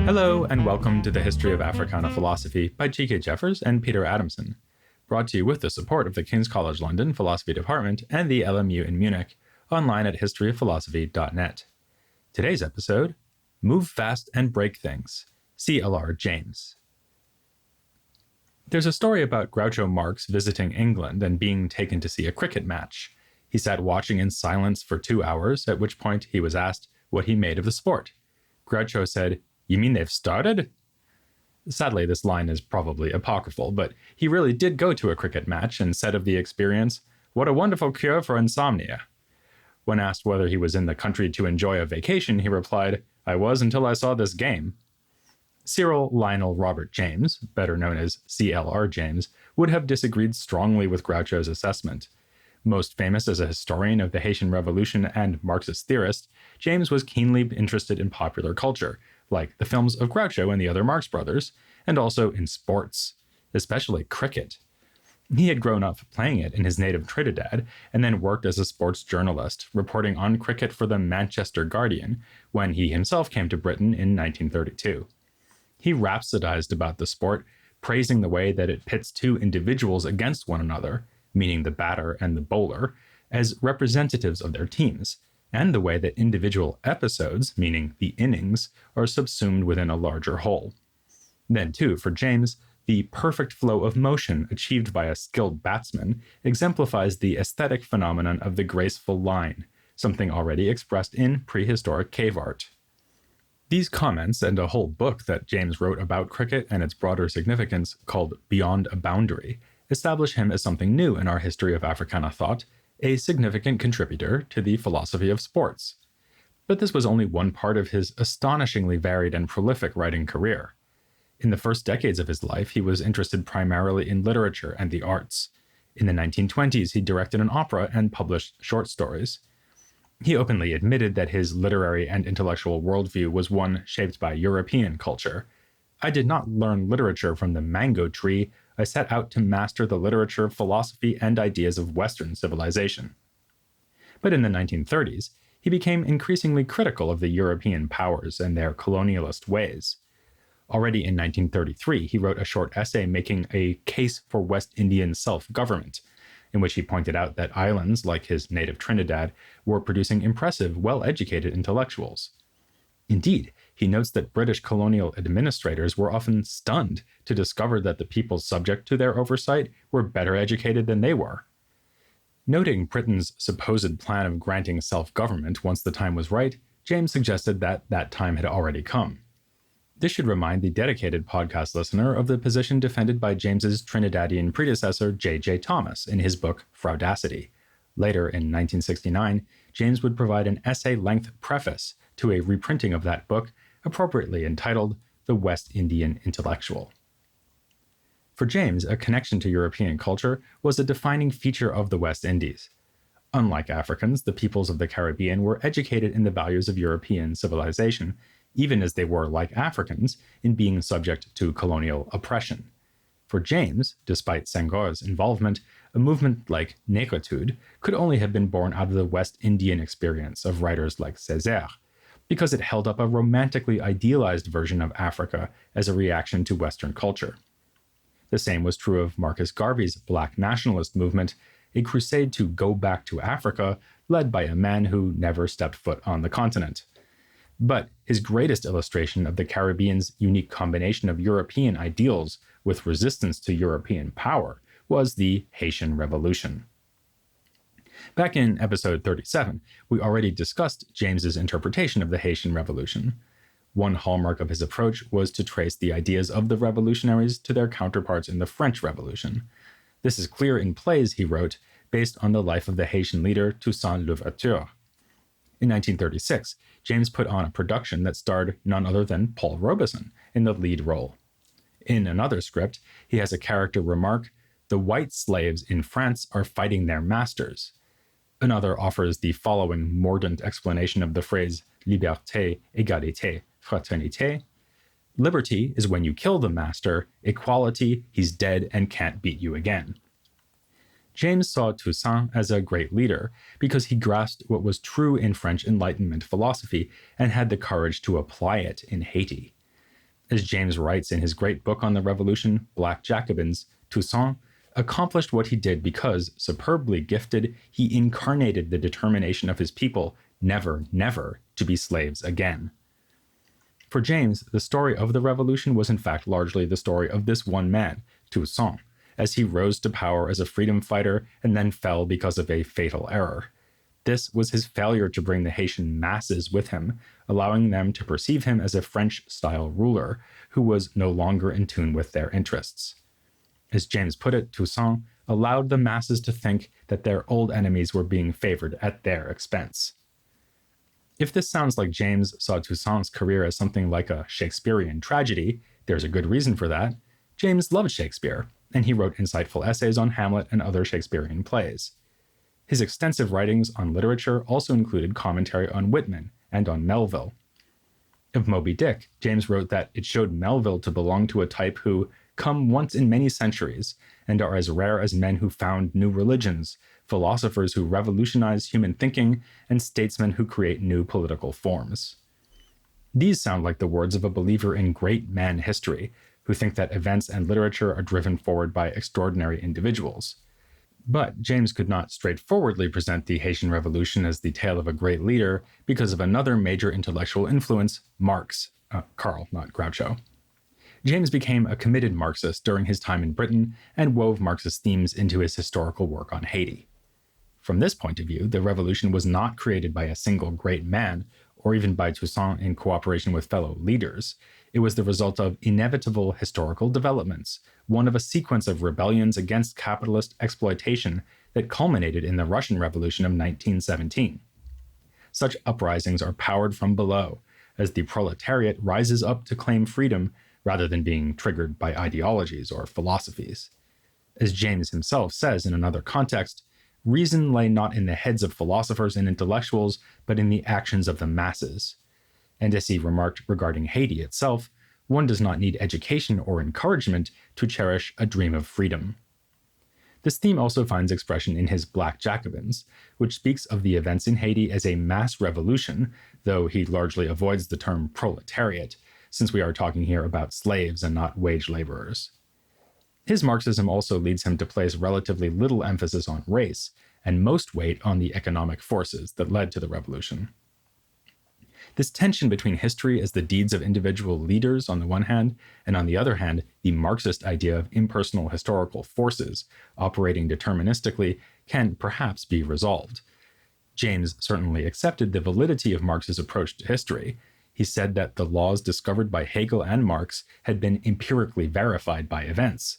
Hello, and welcome to the History of Africana Philosophy by G.K. Jeffers and Peter Adamson, brought to you with the support of the King's College London Philosophy Department and the LMU in Munich, online at historyofphilosophy.net. Today's episode, Move Fast and Break Things, C.L.R. James. There's a story about Groucho Marx visiting England and being taken to see a cricket match. He sat watching in silence for 2 hours, at which point he was asked what he made of the sport. Groucho said, "You mean they've started?" Sadly, this line is probably apocryphal, but he really did go to a cricket match and said of the experience, "What a wonderful cure for insomnia." When asked whether he was in the country to enjoy a vacation, he replied, "I was until I saw this game." Cyril Lionel Robert James, better known as C.L.R. James, would have disagreed strongly with Groucho's assessment. Most famous as a historian of the Haitian Revolution and Marxist theorist, James was keenly interested in popular culture, like the films of Groucho and the other Marx brothers, and also in sports, especially cricket. He had grown up playing it in his native Trinidad, and then worked as a sports journalist, reporting on cricket for the Manchester Guardian, when he himself came to Britain in 1932. He rhapsodized about the sport, praising the way that it pits two individuals against one another, meaning the batter and the bowler, as representatives of their teams, and the way that individual episodes, meaning the innings, are subsumed within a larger whole. Then, too, for James, the perfect flow of motion achieved by a skilled batsman exemplifies the aesthetic phenomenon of the graceful line, something already expressed in prehistoric cave art. These comments, and a whole book that James wrote about cricket and its broader significance called Beyond a Boundary, establish him as something new in our history of Africana thought, a significant contributor to the philosophy of sports. But this was only one part of his astonishingly varied and prolific writing career. In the first decades of his life, he was interested primarily in literature and the arts. In the 1920s, he directed an opera and published short stories. He openly admitted that his literary and intellectual worldview was one shaped by European culture. "I did not learn literature from the mango tree. I set out to master the literature, philosophy, and ideas of Western civilization." But in the 1930s, he became increasingly critical of the European powers and their colonialist ways. Already in 1933, he wrote a short essay making a case for West Indian self-government, in which he pointed out that islands, like his native Trinidad, were producing impressive, well-educated intellectuals. Indeed, he notes that British colonial administrators were often stunned to discover that the peoples subject to their oversight were better educated than they were. Noting Britain's supposed plan of granting self-government once the time was right, James suggested that that time had already come. This should remind the dedicated podcast listener of the position defended by James's Trinidadian predecessor J.J. Thomas in his book Fraudacity. Later, in 1969, James would provide an essay-length preface to a reprinting of that book, appropriately entitled The West Indian Intellectual. For James, a connection to European culture was a defining feature of the West Indies. Unlike Africans, the peoples of the Caribbean were educated in the values of European civilization, even as they were, like Africans, in being subject to colonial oppression. For James, despite Senghor's involvement, a movement like négritude could only have been born out of the West Indian experience of writers like C.L.R, because it held up a romantically idealized version of Africa as a reaction to Western culture. The same was true of Marcus Garvey's Black nationalist movement, a crusade to go back to Africa led by a man who never stepped foot on the continent. But his greatest illustration of the Caribbean's unique combination of European ideals with resistance to European power was the Haitian Revolution. Back in episode 37, we already discussed James's interpretation of the Haitian Revolution. One hallmark of his approach was to trace the ideas of the revolutionaries to their counterparts in the French Revolution. This is clear in plays he wrote based on the life of the Haitian leader Toussaint Louverture. In 1936, James put on a production that starred none other than Paul Robeson in the lead role. In another script, he has a character remark, "The white slaves in France are fighting their masters." Another offers the following mordant explanation of the phrase liberté, égalité, fraternité. Liberty is when you kill the master, equality, he's dead and can't beat you again. James saw Toussaint as a great leader because he grasped what was true in French Enlightenment philosophy and had the courage to apply it in Haiti. As James writes in his great book on the revolution, Black Jacobins, Toussaint accomplished what he did because, superbly gifted, he incarnated the determination of his people never, never to be slaves again. For James, the story of the revolution was in fact largely the story of this one man, Toussaint, as he rose to power as a freedom fighter and then fell because of a fatal error. This was his failure to bring the Haitian masses with him, allowing them to perceive him as a French-style ruler who was no longer in tune with their interests. As James put it, Toussaint allowed the masses to think that their old enemies were being favored at their expense. If this sounds like James saw Toussaint's career as something like a Shakespearean tragedy, there's a good reason for that. James loved Shakespeare, and he wrote insightful essays on Hamlet and other Shakespearean plays. His extensive writings on literature also included commentary on Whitman and on Melville. Of Moby Dick, James wrote that it showed Melville to belong to a type who come once in many centuries and are as rare as men who found new religions, philosophers who revolutionize human thinking, and statesmen who create new political forms. These sound like the words of a believer in great man history, who think that events and literature are driven forward by extraordinary individuals. But James could not straightforwardly present the Haitian Revolution as the tale of a great leader because of another major intellectual influence, Marx. Karl, not Groucho. James became a committed Marxist during his time in Britain and wove Marxist themes into his historical work on Haiti. From this point of view, the revolution was not created by a single great man, or even by Toussaint in cooperation with fellow leaders. It was the result of inevitable historical developments, one of a sequence of rebellions against capitalist exploitation that culminated in the Russian Revolution of 1917. Such uprisings are powered from below, as the proletariat rises up to claim freedom rather than being triggered by ideologies or philosophies. As James himself says in another context, reason lay not in the heads of philosophers and intellectuals, but in the actions of the masses. And as he remarked regarding Haiti itself, one does not need education or encouragement to cherish a dream of freedom. This theme also finds expression in his Black Jacobins, which speaks of the events in Haiti as a mass revolution, though he largely avoids the term proletariat, since we are talking here about slaves and not wage laborers. His Marxism also leads him to place relatively little emphasis on race, and most weight on the economic forces that led to the revolution. This tension between history as the deeds of individual leaders on the one hand, and on the other hand, the Marxist idea of impersonal historical forces operating deterministically can perhaps be resolved. James certainly accepted the validity of Marx's approach to history. He said that the laws discovered by Hegel and Marx had been empirically verified by events.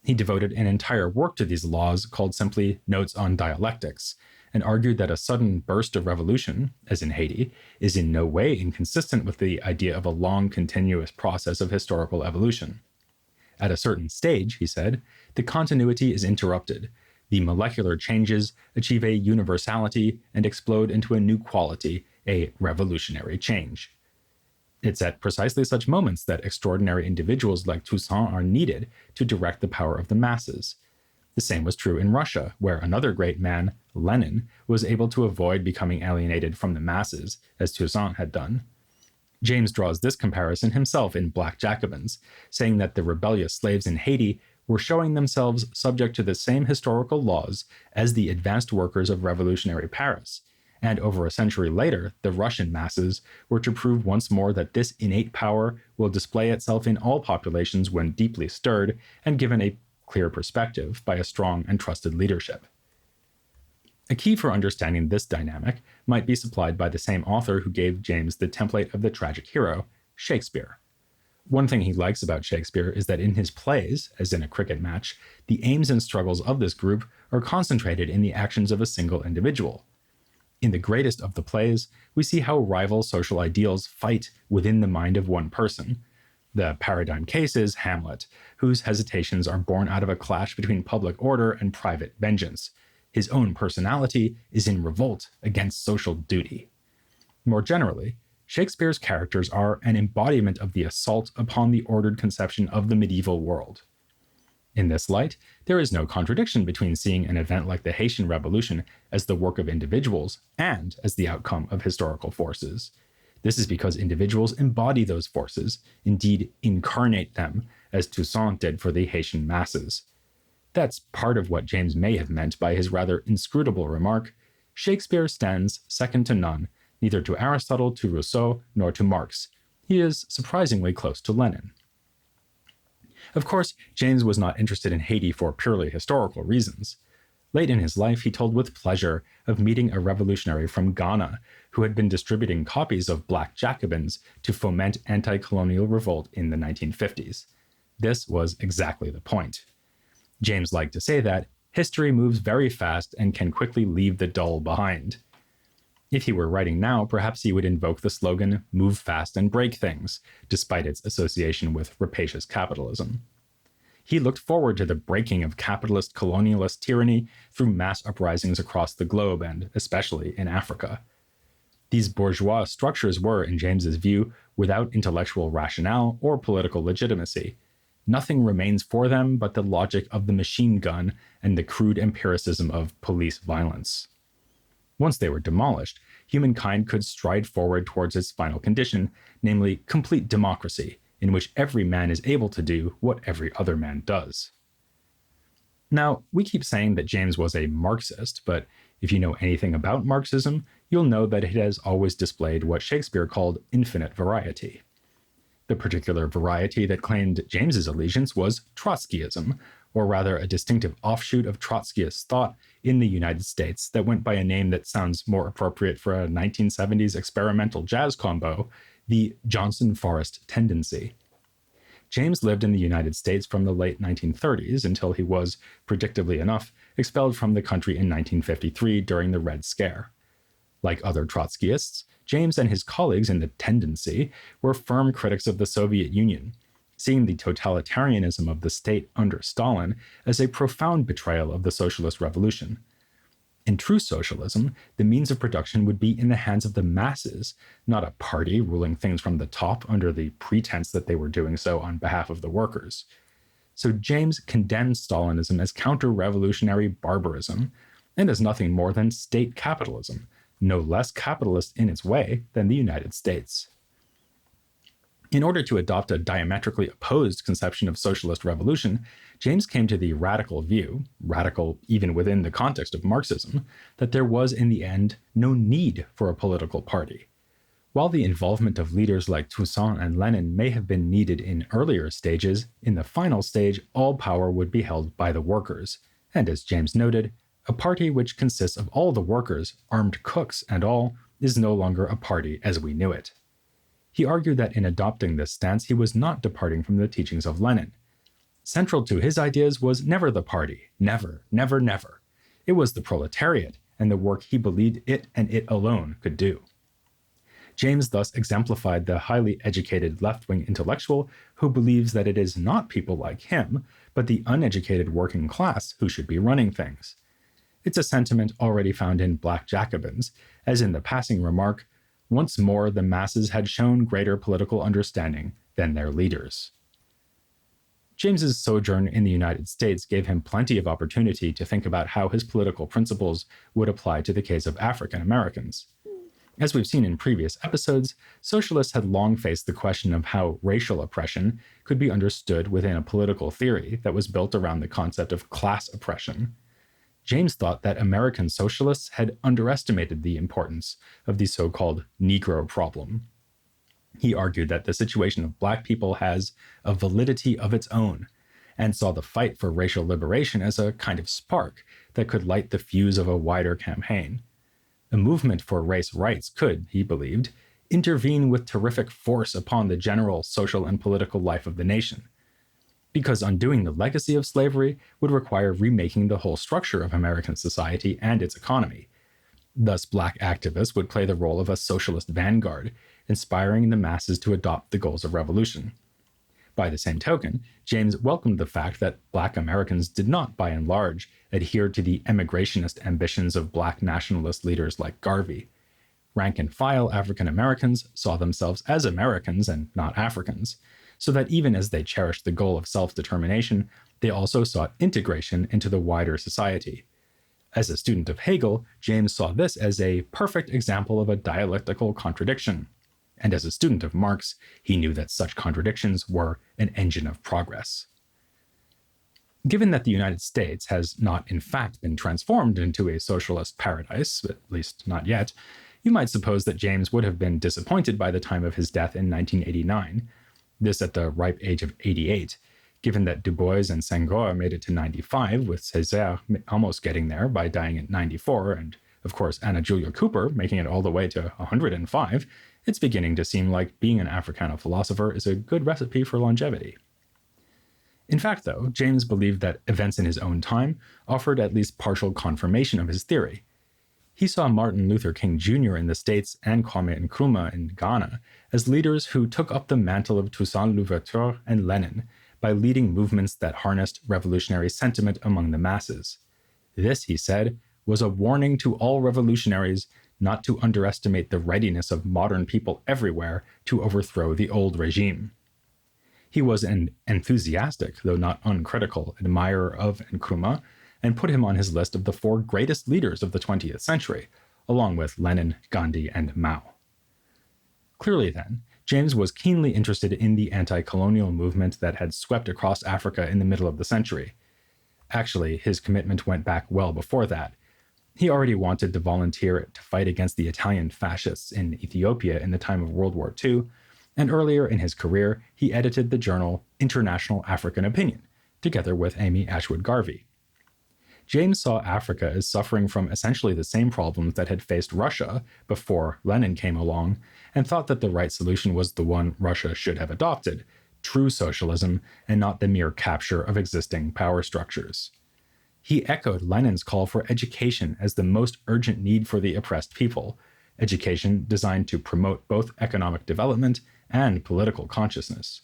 He devoted an entire work to these laws called simply Notes on Dialectics, and argued that a sudden burst of revolution, as in Haiti, is in no way inconsistent with the idea of a long continuous process of historical evolution. At a certain stage, he said, the continuity is interrupted. The molecular changes achieve a universality and explode into a new quality, a revolutionary change. It's at precisely such moments that extraordinary individuals like Toussaint are needed to direct the power of the masses. The same was true in Russia, where another great man, Lenin, was able to avoid becoming alienated from the masses, as Toussaint had done. James draws this comparison himself in Black Jacobins, saying that the rebellious slaves in Haiti were showing themselves subject to the same historical laws as the advanced workers of revolutionary Paris, and over a century later, the Russian masses were to prove once more that this innate power will display itself in all populations when deeply stirred and given a clear perspective by a strong and trusted leadership. A key for understanding this dynamic might be supplied by the same author who gave James the template of the tragic hero, Shakespeare. One thing he likes about Shakespeare is that in his plays, as in a cricket match, the aims and struggles of this group are concentrated in the actions of a single individual. In the greatest of the plays, we see how rival social ideals fight within the mind of one person. The paradigm case is Hamlet, whose hesitations are born out of a clash between public order and private vengeance. His own personality is in revolt against social duty. More generally, Shakespeare's characters are an embodiment of the assault upon the ordered conception of the medieval world. In this light, there is no contradiction between seeing an event like the Haitian Revolution as the work of individuals and as the outcome of historical forces. This is because individuals embody those forces, indeed incarnate them, as Toussaint did for the Haitian masses. That's part of what James may have meant by his rather inscrutable remark, "Shakespeare stands second to none, neither to Aristotle, to Rousseau, nor to Marx. He is surprisingly close to Lenin." Of course, James was not interested in Haiti for purely historical reasons. Late in his life, he told with pleasure of meeting a revolutionary from Ghana who had been distributing copies of Black Jacobins to foment anti-colonial revolt in the 1950s. This was exactly the point. James liked to say that history moves very fast and can quickly leave the dull behind. If he were writing now, perhaps he would invoke the slogan, "Move fast and break things," despite its association with rapacious capitalism. He looked forward to the breaking of capitalist colonialist tyranny through mass uprisings across the globe and especially in Africa. These bourgeois structures were, in James's view, without intellectual rationale or political legitimacy. Nothing remains for them but the logic of the machine gun and the crude empiricism of police violence. Once they were demolished, humankind could stride forward towards its final condition, namely complete democracy, in which every man is able to do what every other man does. Now, we keep saying that James was a Marxist, but if you know anything about Marxism, you'll know that it has always displayed what Shakespeare called infinite variety. The particular variety that claimed James's allegiance was Trotskyism, or rather a distinctive offshoot of Trotskyist thought in the United States that went by a name that sounds more appropriate for a 1970s experimental jazz combo, the Johnson-Forrest tendency. James lived in the United States from the late 1930s until he was, predictably enough, expelled from the country in 1953 during the Red Scare. Like other Trotskyists, James and his colleagues in the tendency were firm critics of the Soviet Union, seeing the totalitarianism of the state under Stalin as a profound betrayal of the socialist revolution. In true socialism, the means of production would be in the hands of the masses, not a party ruling things from the top under the pretense that they were doing so on behalf of the workers. So James condemned Stalinism as counter-revolutionary barbarism, and as nothing more than state capitalism, no less capitalist in its way than the United States. In order to adopt a diametrically opposed conception of socialist revolution, James came to the radical view, radical even within the context of Marxism, that there was in the end no need for a political party. While the involvement of leaders like Toussaint and Lenin may have been needed in earlier stages, in the final stage all power would be held by the workers, and as James noted, a party which consists of all the workers, armed cooks and all, is no longer a party as we knew it. He argued that in adopting this stance, he was not departing from the teachings of Lenin. Central to his ideas was never the party, never, never, never. It was the proletariat and the work he believed it and it alone could do. James thus exemplified the highly educated left-wing intellectual who believes that it is not people like him, but the uneducated working class who should be running things. It's a sentiment already found in Black Jacobins, as in the passing remark, "Once more the masses had shown greater political understanding than their leaders." James's sojourn in the United States gave him plenty of opportunity to think about how his political principles would apply to the case of African Americans. As we've seen in previous episodes, socialists had long faced the question of how racial oppression could be understood within a political theory that was built around the concept of class oppression. James thought that American socialists had underestimated the importance of the so-called Negro problem. He argued that the situation of Black people has a validity of its own, and saw the fight for racial liberation as a kind of spark that could light the fuse of a wider campaign. A movement for race rights could, he believed, intervene with terrific force upon the general social and political life of the nation, because undoing the legacy of slavery would require remaking the whole structure of American society and its economy. Thus, Black activists would play the role of a socialist vanguard, inspiring the masses to adopt the goals of revolution. By the same token, James welcomed the fact that Black Americans did not, by and large, adhere to the emigrationist ambitions of Black nationalist leaders like Garvey. Rank-and-file African Americans saw themselves as Americans and not Africans, so that even as they cherished the goal of self-determination, they also sought integration into the wider society. As a student of Hegel, James saw this as a perfect example of a dialectical contradiction. And as a student of Marx, he knew that such contradictions were an engine of progress. Given that the United States has not in fact been transformed into a socialist paradise, at least not yet, you might suppose that James would have been disappointed by the time of his death in 1989, this at the ripe age of 88, given that Du Bois and Senghor made it to 95, with Césaire almost getting there by dying at 94, and of course Anna Julia Cooper making it all the way to 105, it's beginning to seem like being an Africana philosopher is a good recipe for longevity. In fact, though, James believed that events in his own time offered at least partial confirmation of his theory. He saw Martin Luther King Jr. in the States and Kwame Nkrumah in Ghana as leaders who took up the mantle of Toussaint Louverture and Lenin by leading movements that harnessed revolutionary sentiment among the masses. This, he said, was a warning to all revolutionaries not to underestimate the readiness of modern people everywhere to overthrow the old regime. He was an enthusiastic, though not uncritical, admirer of Nkrumah, and put him on his list of the 4 greatest leaders of the 20th century, along with Lenin, Gandhi, and Mao. Clearly then, James was keenly interested in the anti-colonial movement that had swept across Africa in the middle of the century. Actually, his commitment went back well before that. He already wanted to volunteer to fight against the Italian fascists in Ethiopia in the time of World War II, and earlier in his career, he edited the journal International African Opinion, together with Amy Ashwood Garvey. James saw Africa as suffering from essentially the same problems that had faced Russia before Lenin came along, and thought that the right solution was the one Russia should have adopted, true socialism, and not the mere capture of existing power structures. He echoed Lenin's call for education as the most urgent need for the oppressed people, education designed to promote both economic development and political consciousness.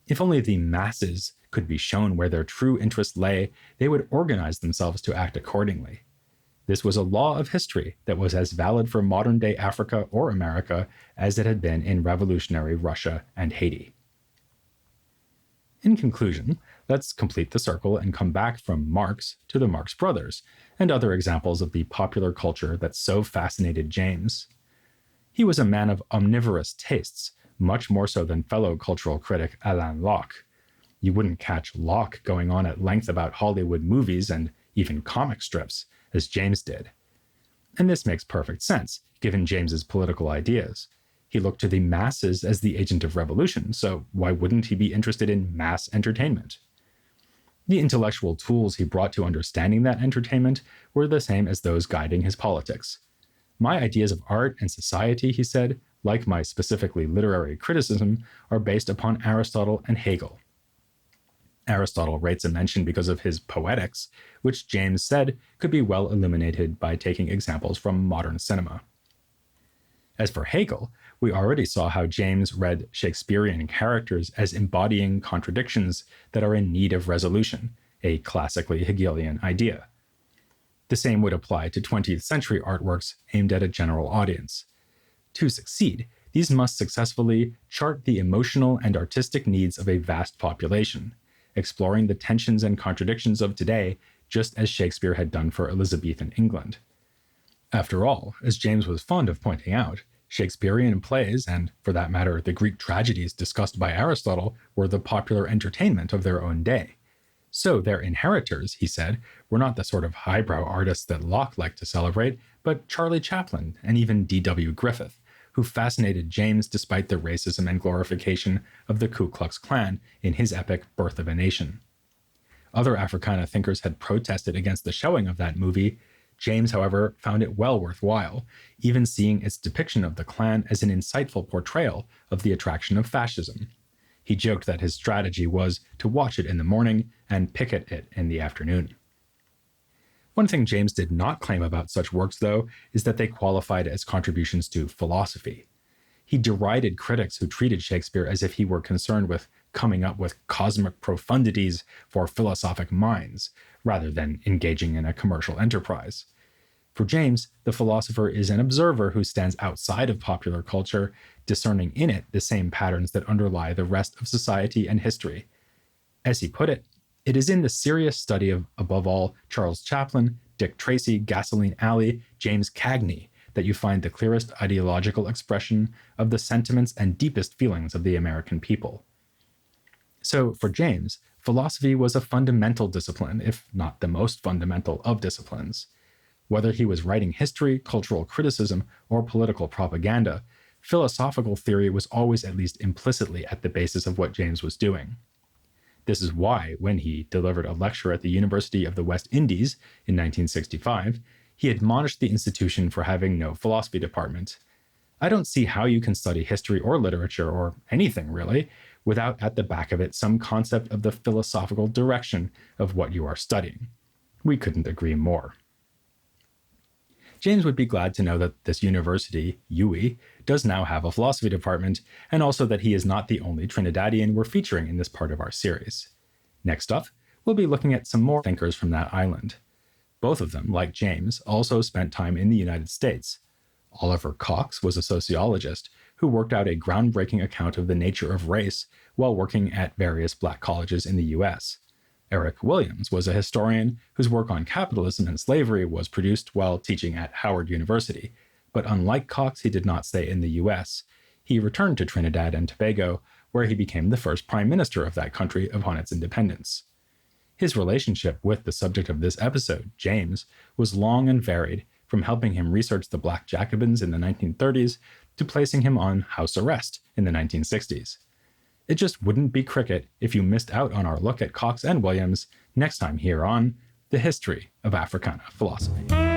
If only the masses could be shown where their true interests lay, they would organize themselves to act accordingly. This was a law of history that was as valid for modern-day Africa or America as it had been in revolutionary Russia and Haiti. In conclusion, let's complete the circle and come back from Marx to the Marx Brothers and other examples of the popular culture that so fascinated James. He was a man of omnivorous tastes, much more so than fellow cultural critic Alain Locke. You wouldn't catch Locke going on at length about Hollywood movies and even comic strips, as James did. And this makes perfect sense, given James's political ideas. He looked to the masses as the agent of revolution, so why wouldn't he be interested in mass entertainment? The intellectual tools he brought to understanding that entertainment were the same as those guiding his politics. My ideas of art and society, he said, like my specifically literary criticism, are based upon Aristotle and Hegel. Aristotle rates a mention because of his Poetics, which James said could be well illuminated by taking examples from modern cinema. As for Hegel, we already saw how James read Shakespearean characters as embodying contradictions that are in need of resolution, a classically Hegelian idea. The same would apply to 20th century artworks aimed at a general audience. To succeed, these must successfully chart the emotional and artistic needs of a vast population, exploring the tensions and contradictions of today, just as Shakespeare had done for Elizabethan England. After all, as James was fond of pointing out, Shakespearean plays, and for that matter, the Greek tragedies discussed by Aristotle, were the popular entertainment of their own day. So their inheritors, he said, were not the sort of highbrow artists that Locke liked to celebrate, but Charlie Chaplin and even D.W. Griffith, who fascinated James despite the racism and glorification of the Ku Klux Klan in his epic Birth of a Nation. Other Africana thinkers had protested against the showing of that movie. James, however, found it well worthwhile, even seeing its depiction of the Klan as an insightful portrayal of the attraction of fascism. He joked that his strategy was to watch it in the morning and picket it in the afternoon. One thing James did not claim about such works, though, is that they qualified as contributions to philosophy. He derided critics who treated Shakespeare as if he were concerned with coming up with cosmic profundities for philosophic minds, rather than engaging in a commercial enterprise. For James, the philosopher is an observer who stands outside of popular culture, discerning in it the same patterns that underlie the rest of society and history. As he put it, It is in the serious study of, above all, Charles Chaplin, Dick Tracy, Gasoline Alley, James Cagney, that you find the clearest ideological expression of the sentiments and deepest feelings of the American people. So, for James, philosophy was a fundamental discipline, if not the most fundamental of disciplines. Whether he was writing history, cultural criticism, or political propaganda, philosophical theory was always at least implicitly at the basis of what James was doing. This is why, when he delivered a lecture at the University of the West Indies in 1965, he admonished the institution for having no philosophy department. I don't see how you can study history or literature, or anything really, without at the back of it some concept of the philosophical direction of what you are studying. We couldn't agree more. James would be glad to know that this university, UWI, does now have a philosophy department, and also that he is not the only Trinidadian we're featuring in this part of our series. Next up, we'll be looking at some more thinkers from that island. Both of them, like James, also spent time in the United States. Oliver Cox was a sociologist who worked out a groundbreaking account of the nature of race while working at various black colleges in the US. Eric Williams was a historian whose work on capitalism and slavery was produced while teaching at Howard University, but unlike Cox, he did not stay in the US. He returned to Trinidad and Tobago, where he became the first prime minister of that country upon its independence. His relationship with the subject of this episode, James, was long and varied, from helping him research the Black Jacobins in the 1930s to placing him on house arrest in the 1960s. It just wouldn't be cricket if you missed out on our look at Cox and Williams next time here on The History of Africana Philosophy.